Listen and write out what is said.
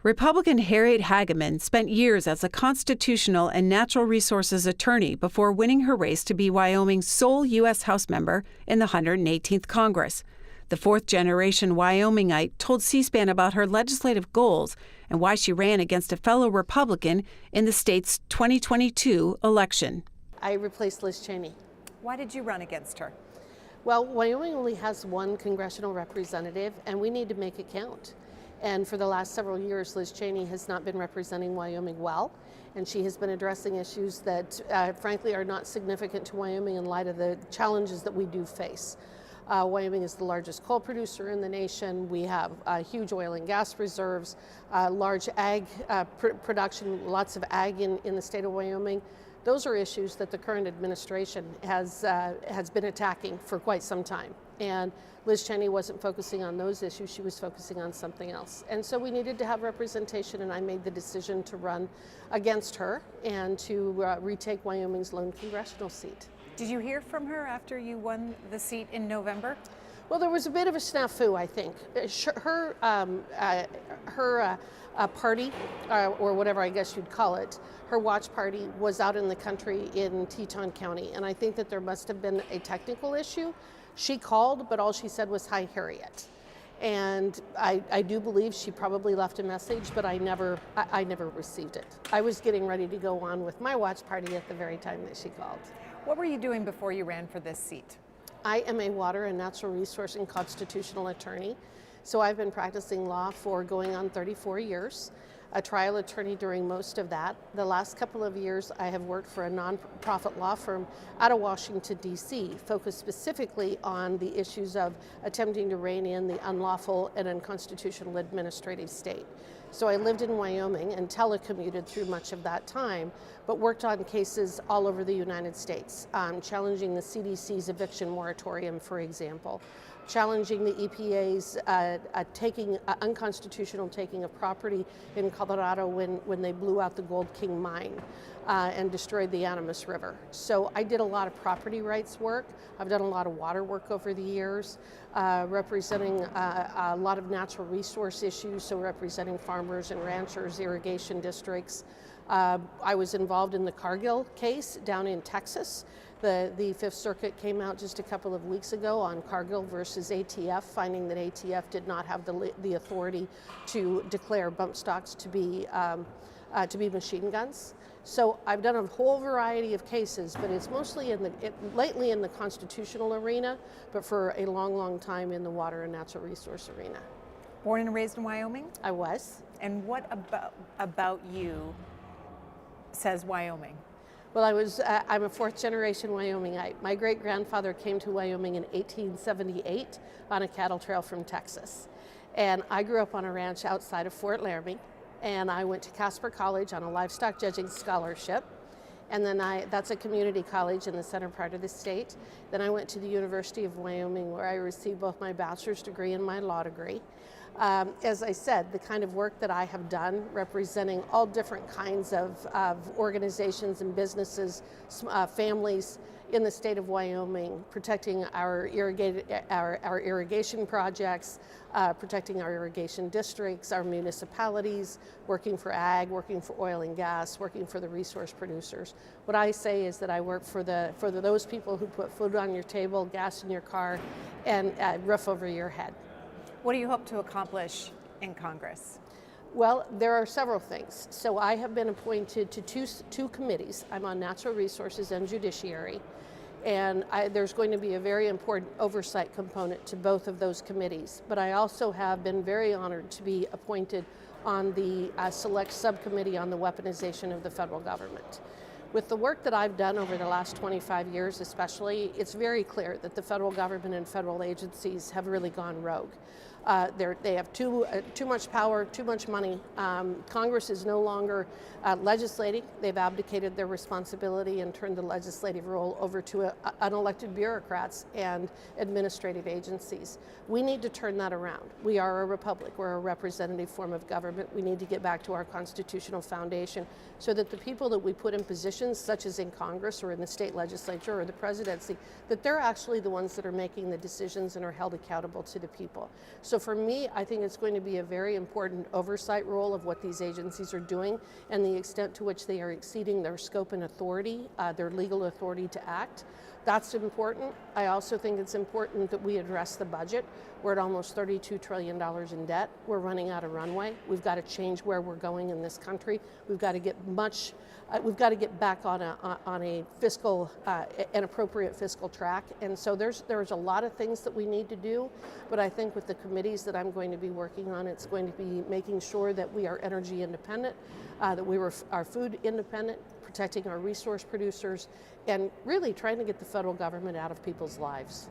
Republican Harriet Hageman spent years as a constitutional and natural resources attorney before winning her race to be Wyoming's sole U.S. House member in the 118th Congress. The fourth-generation Wyomingite told C-SPAN about her legislative goals and why she ran against a fellow Republican in the state's 2022 election. I replaced Liz Cheney. Why did you run against her? Well, Wyoming only has one congressional representative, and we need to make it count. And for the last several years, Liz Cheney has not been representing Wyoming well, and she has been addressing issues that, frankly, are not significant to Wyoming in light of the challenges that we do face. Wyoming is the largest coal producer in the nation. We have huge oil and gas reserves, large ag production, lots of ag in the state of Wyoming. Those are issues that the current administration has been attacking for quite some time. And Liz Cheney wasn't focusing on those issues, she was focusing on something else. And so we needed to have representation, and I made the decision to run against her and to retake Wyoming's lone congressional seat. Did you hear from her after you won the seat in November? Well, there was a bit of a snafu, I think. Her party, or whatever I guess you'd call it, her watch party was out in the country in Teton County, and I think that there must have been a technical issue. She called, but all she said was, "Hi, Harriet." And I do believe she probably left a message, but I never received it. I was getting ready to go on with my watch party at the very time that she called. What were you doing before you ran for this seat? I am a water and natural resource and constitutional attorney. So I've been practicing law for going on 34 years, a trial attorney during most of that. The last couple of years I have worked for a nonprofit law firm out of Washington, D.C., focused specifically on the issues of attempting to rein in the unlawful and unconstitutional administrative state. So I lived in Wyoming and telecommuted through much of that time, but worked on cases all over the United States, challenging the CDC's eviction moratorium, for example, challenging the EPA's unconstitutional taking of property in Colorado when they blew out the Gold King mine and destroyed the Animas River. So I did a lot of property rights work. I've done a lot of water work over the years, representing a lot of natural resource issues, so representing farmers and ranchers, irrigation districts. I was involved in the Cargill case down in Texas. The Fifth Circuit came out just a couple of weeks ago on Cargill versus ATF, finding that ATF did not have the authority to declare bump stocks to be machine guns. So I've done a whole variety of cases, but it's mostly lately in the constitutional arena, but for a long, long time in the water and natural resource arena. Born and raised in Wyoming? I was. And what about you says Wyoming? Well, I'm a fourth-generation Wyomingite. My great-grandfather came to Wyoming in 1878 on a cattle trail from Texas. And I grew up on a ranch outside of Fort Laramie, and I went to Casper College on a livestock judging scholarship. And then that's a community college in the center part of the state. Then I went to the University of Wyoming, where I received both my bachelor's degree and my law degree. As I said, the kind of work that I have done representing all different kinds of organizations and businesses, families in the state of Wyoming, protecting our irrigation projects, protecting our irrigation districts, our municipalities, working for ag, working for oil and gas, working for the resource producers. What I say is that I work for those people who put food on your table, gas in your car, and a roof over your head. What do you hope to accomplish in Congress? Well, there are several things. So I have been appointed to two committees. I'm on natural resources and judiciary. And there's going to be a very important oversight component to both of those committees. But I also have been very honored to be appointed on the select subcommittee on the weaponization of the federal government. With the work that I've done over the last 25 years especially, it's very clear that the federal government and federal agencies have really gone rogue. They have too much power, too much money. Congress is no longer legislating. They've abdicated their responsibility and turned the legislative role over to unelected bureaucrats and administrative agencies. We need to turn that around. We are a republic. We're a representative form of government. We need to get back to our constitutional foundation so that the people that we put in positions, such as in Congress or in the state legislature or the presidency, that they're actually the ones that are making the decisions and are held accountable to the people. So So for me, I think it's going to be a very important oversight role of what these agencies are doing and the extent to which they are exceeding their scope and authority, their legal authority to act. That's important. I also think it's important that we address the budget. We're at almost $32 trillion in debt. We're running out of runway. We've got to change where we're going in this country. We've got to get back on a fiscal, an appropriate fiscal track. And so there's a lot of things that we need to do, but I think with the committees that I'm going to be working on, it's going to be making sure that we are energy independent, that we are food independent, protecting our resource producers, and really trying to get the federal government out of people's lives.